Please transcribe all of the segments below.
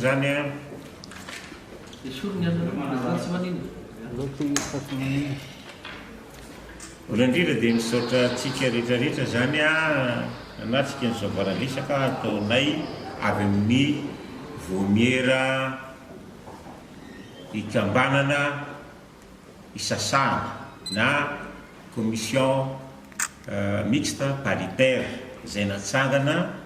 zany a olondrindra dia misaotra tsika rehetrarehetra zany a anatsika ny zavaradresaka ataonay avy amin'ny vomiera ikambanana isasahana na commission mixte paritaire izay natsangana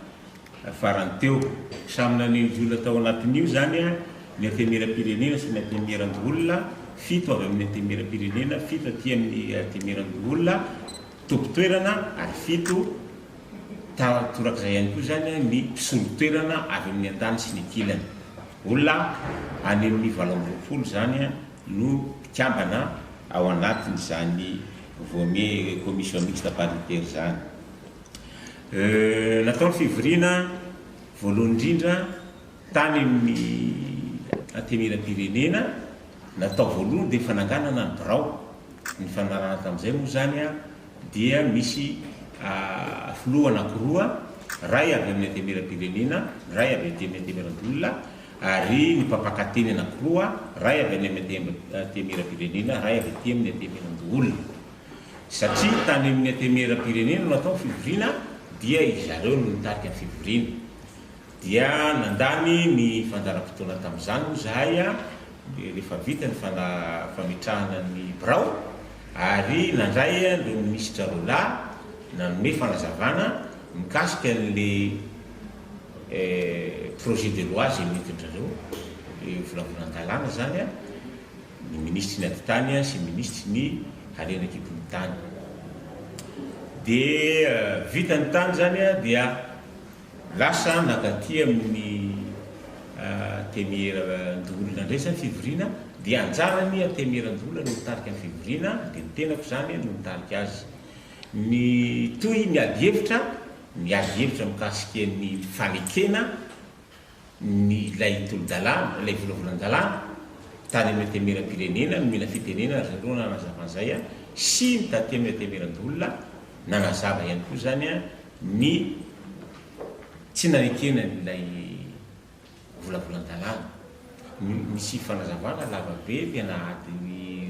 faranteo samina nyzolona tao anatin'io zany a ny antemera-pirenena sy ny antemeran-dolona fito avy amin'ny antemera-pirenena, fito aty amin'ny antemeran-dolona tompo-toerana ary fito torak'izay ihany koa zany ny mpisolo-toerana avy amin'ny an-tany sy ny kilany olona any amin'ny 20 zany no mpikambana ao anatin'izany vomier commission mixte paritaire zany. Natao ny fivoriana voalohany indrindra tany amin'ny antemera-pirenena natao voalohany dia fananganana ny birao ny fanarana tamin'izay moa zany a dia misy filoha anankiroa ray avy amin'ny antemera-pirenena ray avy amin'ny antemeran-dolona ary ny mpampakateny anankiroa ray avy any amin'ny antemera-pirenena ray avy aty amin'ny antemeran-dolona satria tany amin'ny antemera-pirenena natao fivoriana dia izareo no nitarika ny fivoriana dia nandany ny fandaram-potoana tamin'izany moa zahay a rehefa vita ny fametrahana ny birao ary nandray no ministra Rola nanome fanazavana mikasika n'le projet de loi zay nentindrareo volavolan-dalàna zany a ny ministry ny antitany sy ministry ny harena kibony tany dia vita ny tany zany a dia lasa nakaty amin'ny antemeran-dolona indray zany fivoriana dia anjarany antemeran-dolona no mitarika ny fivoriana dia ny tenako zany no mitarika azy ny toy miady hevitra mikasika ny fanekena ny lay tolo-dalàna lay volavolan-dalàna tany amin'ny antemera-pirenena no mila fitenena zareo nanazavan'izay a sy ny taty amin'ny antemeran-dolona nanazava ihany koa zany a ny tsy nanekena nylay volavolan-dalàna misy fanazavana lavabe tena adiny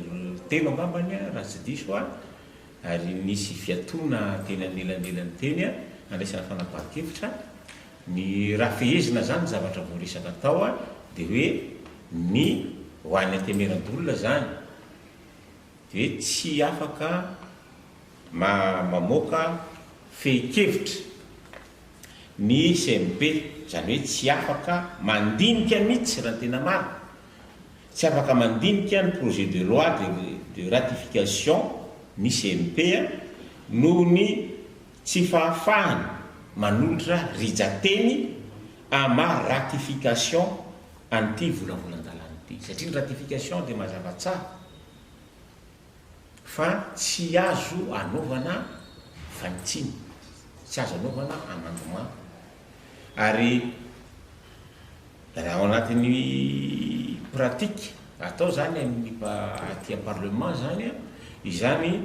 telo angambany a raha tsy diso a ary nisy fiatona tena anelanelany teny a andraisana fanapahan-kevitra ny raha fehezina zany zavatra voaresaka tao a dia hoe ny ho an'ny antemeran-dolona zany dia hoe tsy afaka mamoaka fehi-kevitra ny CMP zany hoe tsy afaka mandinika mihitsy raha tena marina tsy afaka mandinika ny projet de loi de ratification ny CMP a noho ny tsy fahafahany manolotra rijateny ama ratification an'ity volavolan-dalàna ity satria ny ratification dia mazava tsara fa tsy azo anaovana fanitsiny tsy azo anaovana amandement ary raha ao anatin'ny pratique atao zany amin'ny aty parlement zany a izany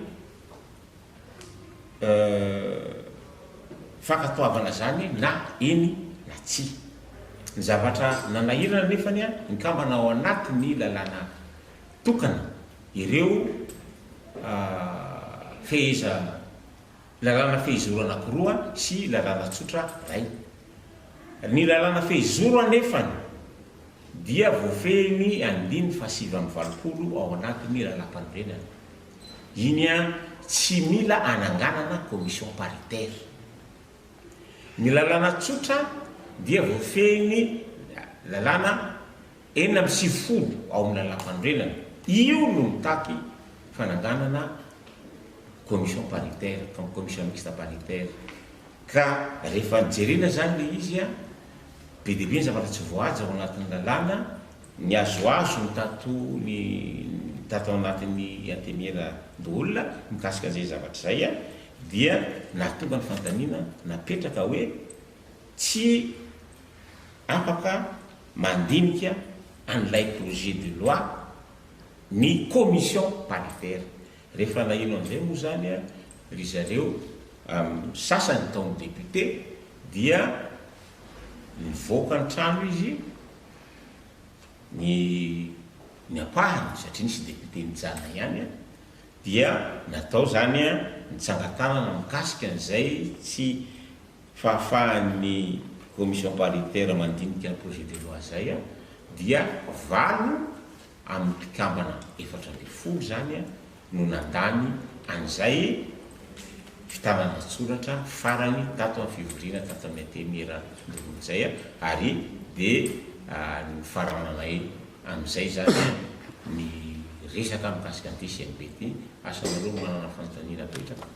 fakatoavana zany na eny na tsy ny zavatra nanahirana nefany a nikambana ao anatin'ny lalàna tokana ireo lalàna fehizoro anankiroa sy lalàna tsotra ray ny lalàna fehizoro anefany dia voafehiny andiny fahasivy amin'ny 20 ao anatin'ny lalam-panorenana iny a tsy mila ananganana commission paritaire ny lalàna tsotra dia voafehiny lalàna 9 ao amin'ny lalam-panorenana io no mitaky fananganana commission paritaire commission mixte paritaire ka rehefa nijerena zany le izy a be dia be ny zavatra tsy voahaja ao anatin'ny lalàna ny azoazo ny tato ao anatin'ny antemera-dolona mikasika an'izay zavatra zay a dia nahatonga ny fantaniana napetraka hoe tsy afaka mandinika an'ilay projet de loi ny commission paritaire rehefa nahino an'izay moa zany a ry zareo sasany taon'ny député dia nivoaka ny trano izy ny apahany satria nisy député nijana ihany a dia natao zany a nitsangatanana mikasika an'izay tsy fahafahan'ny commission paritaire mandinika ny projet de loi zay a dia valo amin'ny mpikambana 410 zany a no nandany an'izay fitanana tsoratra farany tato amin'ny fivoriana tato amin'ny Antemira zay a ary de ny farananay amin'izay zany ny resaka mikasika an'ity CNP ty asanareo manana fanontaniana petraka.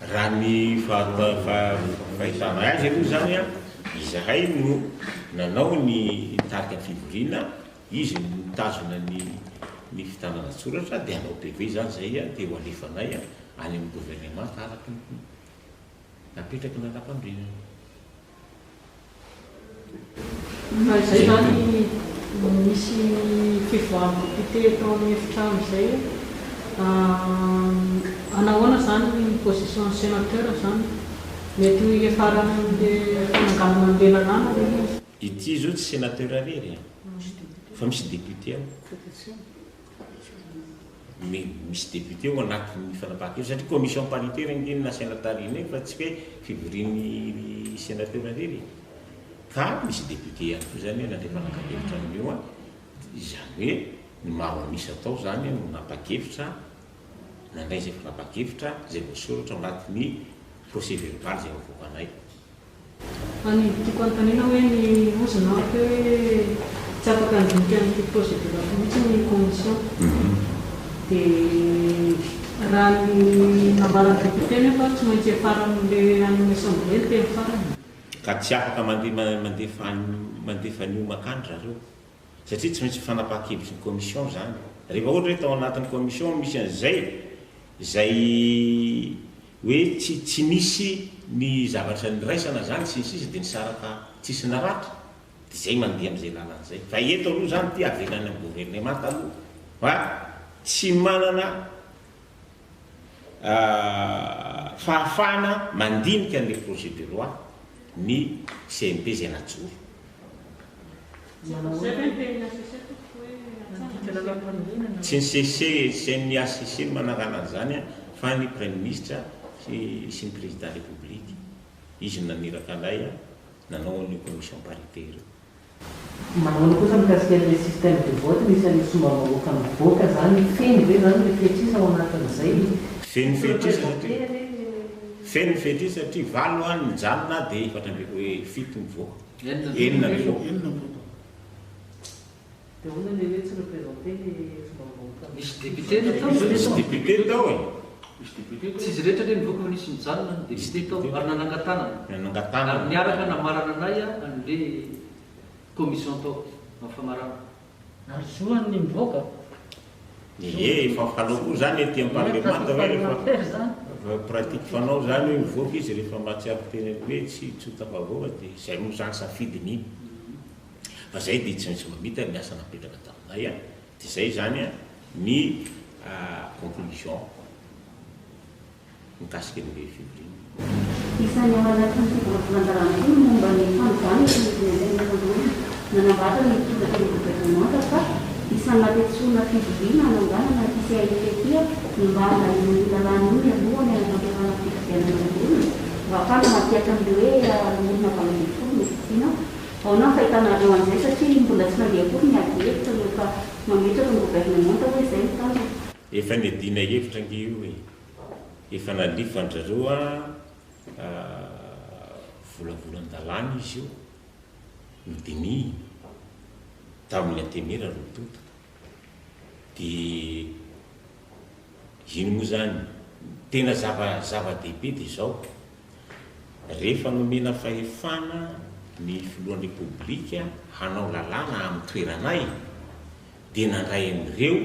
Raha ny fahitana azy aloha zany a izahay no nanao ny tarika ny fivoriana izy mitazona ny fitanana tsoratra dia anao PV zany zay a dia ho alefanay a any amin'ny gouvernement araky napetraky nanapandrinana. Zay zany misy fivoahana député tao amin'ny efitrano zay anahoana zany ny position sénateur zany mety efarana amin'le fananganana an'le lalàna le izy. Ity zao tsy sénateur arery fa misy député ao misy député ao anatin'ny fanapahan-kevitra satria commission paritaire ngeny na sénatarina fa tsy hoe fivorian'ny sénateur arery ka misy député ihany koa zany hoe nandray fanakakevitra amin'io a izany hoe ny maha misy atao zany no napa-kevitra nandray zay fanapa-kevitra zay voasoratra ao anatin'ny procès verbal zay avoakanay. Any tiako antanina hoe ny ozona hoe tsy afaka andinika ny projet de loi mihitsy ny commission dia raha ny nambarany député nefa tsy maintsy efaran'le amin'ny assemblée teny farany ka tsy afaka mandefa an'io makany zareo satria tsy maintsy fanapahan-kevitry ny commission zany. Rehefa ohatra hoe tao anatin'ny commission misy an'izay hoe tsy misy ny zavatra niraisana zany sisy dia nisaraka tsisy naratra dia zay mandeha amin'izay lalàn'izay. Fa eto aloha zany ty avelany amin'ny gouvernement aloha fa tsy manana fahafahana mandinika an'le projet de loi ny CNP zay najoro. Tsy ny CC sy ny ACC no manarana zany a fa ny premier ministre sy ny président république izy naniraka anay a nanao ny commission paritaire. Manao kosa mikasika le système de vote misy any somba mahoaka mivoaka zany feno be zany le fetrisa ao anatin'izay feno fetrisa satria feno fetrisa satria valo any mijanona dia efatra ambin'ny hoe fito mivoaka enina mivoaka. dia hoana le hoe tsy représenté le somba mahoaka misy député misy député tao e tsy izy rehetra le nivoaka fa nisy mijanona ny député tao ary nanangatanana nanangatanana ary niaraka namarana anay a an'le commission tao mafamarana ary zoany mivoaka efa fanao koa zany ety amin'ny parlement hoe rehefa pratique fanao zany hoe mivoaka izy rehefa mahatsiaro teny hoe tsy hotafavoaka dia zay no zany safidiny iny fa zay dia tsy maintsy mamita miasa napetraka taminay a dia zay zany a ny conclusion mikasika an'le fivoriana. Isan'ny malaky ny fivoalandarana io momba ny fanivany nanambatra ny tonga teny gouvernement fa isan'ny natetsona fivoriana ananganana ty CNP nimbana ny lalàna iny alohany anampiarana fifidianana olona mba afaka mampiaka amin'le hoe olona valambyfolo mesina ao na fahitanareo an'izay satria mbola tsy nandeha kory ny adihevitra rehefa mametraka ny gouvernement hoe zay mitano efa niadina hevitra nge io e efa nalifandrareo a volavolan-dalàna izy io nodiny tamin'ny Antemira Rotota dia ino moa zany tena zava-dehibe dia zao rehefa nomena fahefana ny filohan'ny repoblika hanao lalàna amin'ny toeranay dia nandray amin'ireo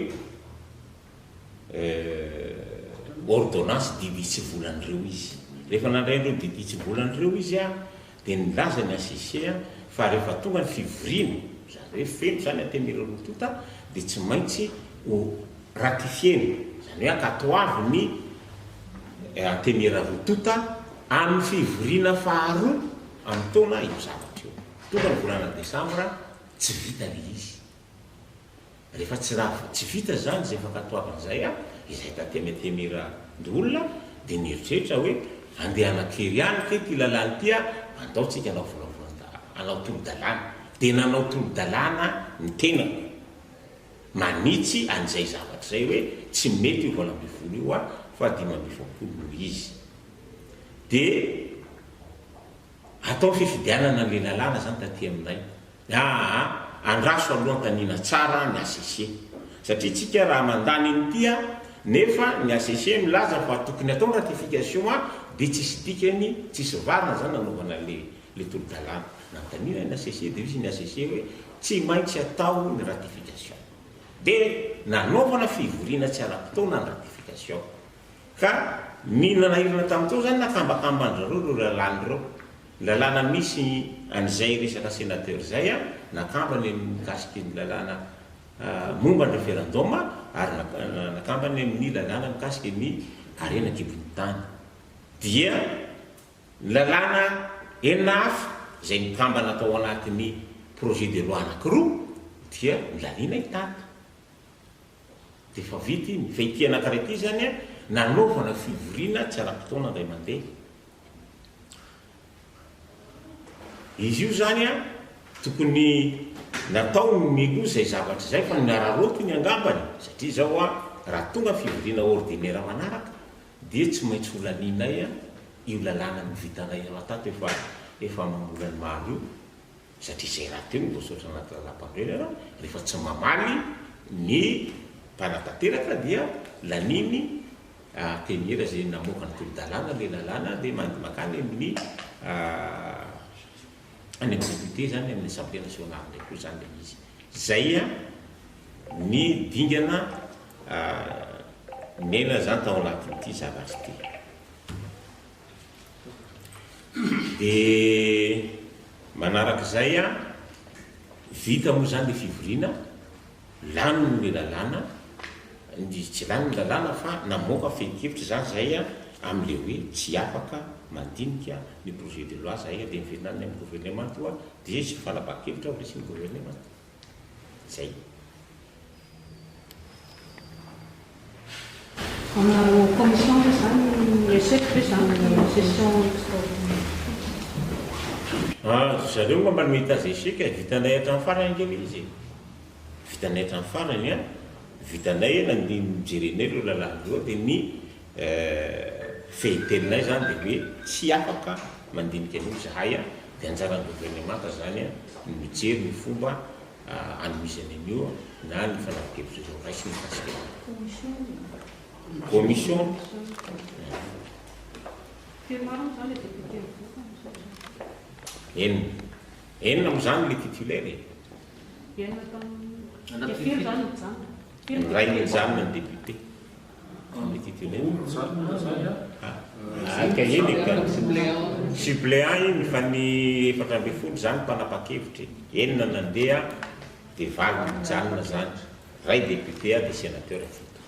ordonnance didi tsy volan'ireo izy rehefa nandray an'ireo didi tsy volan'ireo izy a dia nilaza ny ACC fa rehefa tonga ny fivoriana zany hoe feno zany Antemira Rotota dia tsy maintsy ho ratifiena zany hoe akatoavy ny Antemira Rotota amin'ny fivoriana faharoa amin'ny taona io zavatra io. Tonga ny volana desambra tsy vita le izy. Rehefa tsy vita zany zay fankatoavan'izay izay tatemetemera-dolona dia nieritreritra hoe andeha anakery ihany ty lalàna ty andaotsika anao tolo-dalàna. Dia nanao tolo-dalàna ny tenako manitsy an'izay zavatra zay hoe tsy mety io vola ambivolo io fa 520 no izy. Dia atao fifidianana le lalàna zany taty aminay. Andraso alohan-tanina tsara ny ACC satria tsika raha mandany iny nefa ny ACC milaza fa tokony atao ratification dia tsisy dikany tsisy varina zany nanaovana le tolo-dalàna. Nantanina ny ACC dia izy ny ACC hoe tsy maintsy atao ny ratification. Dia nanaovana fivoriana tsy ara-potoana ny ratification. Ka mihinana irina tamin'tao zany nakambakambandreo lalàna lalàna misy an'izay resaka sénateur zay nakambany mikasiky ny lalàna momba ny référendum ary nakambany amin'ny lalàna mikasiky ny karena kibony tany. Dia lalàna enafo zay nikambana atao anatin'ny projet de loi anankiroa dia milalina hitata. Dia fa vity fa ity anankiray ity zany nanaovana fivoriana tsy ara-potoana indray mandeha. Izy io zany tokony natao miloa zay zavatra zay fa niararoto ny angambany satria zao raha tonga fivoriana ordinaire manaraka dia tsy maintsy holaninay io lalàna mivitanay tato efa mamolany maro io satria zay raha teo miloasotra anaty lalam-pandroena rehefa tsy mamaly ny mpanatanteraka dia laniny teniera zay namoaka ny tolo-dalàna le lalàna dia makany amin'ny any amin'ny député zany amin'ny assemblée nationale ndraiky koa zany le izy. Zay ny dingana mena zany tao anatin'ity zavatra ity. Dia manarak'izay vita moa zany le fivoriana lany le lalàna tsy lany ny lalàna fa namoaka fehi-kevitra zany zay amin'le hoe tsy afaka mandinika ny projet de loi zay dia mivetinany amin'ny gouvernement toa dia tsy fanabakevitra ho resy ny gouvernement zay. Au commission zany échec zany session zareo moa manome tazy échec vitanay hatramin'ny farany angely izy vitanay hatramin'ny farany vitanay nandihy mijerenay reo lalàna reo dia ny fehitelinay zany dia hoe tsy afaka mandinika an'io zahay dia anjaran'ny gouvernement zany mijery ny fomba anomisany an'io na ny fanapakevitra zao raisy ny fasika commission enina moa zany le titulaire ray ny examen ny député le titulaire suppléant iny fa ny 4 zany mpanapa-kevitra enina nandeha dia 5 mijanona zany ray député dia sénateur fito.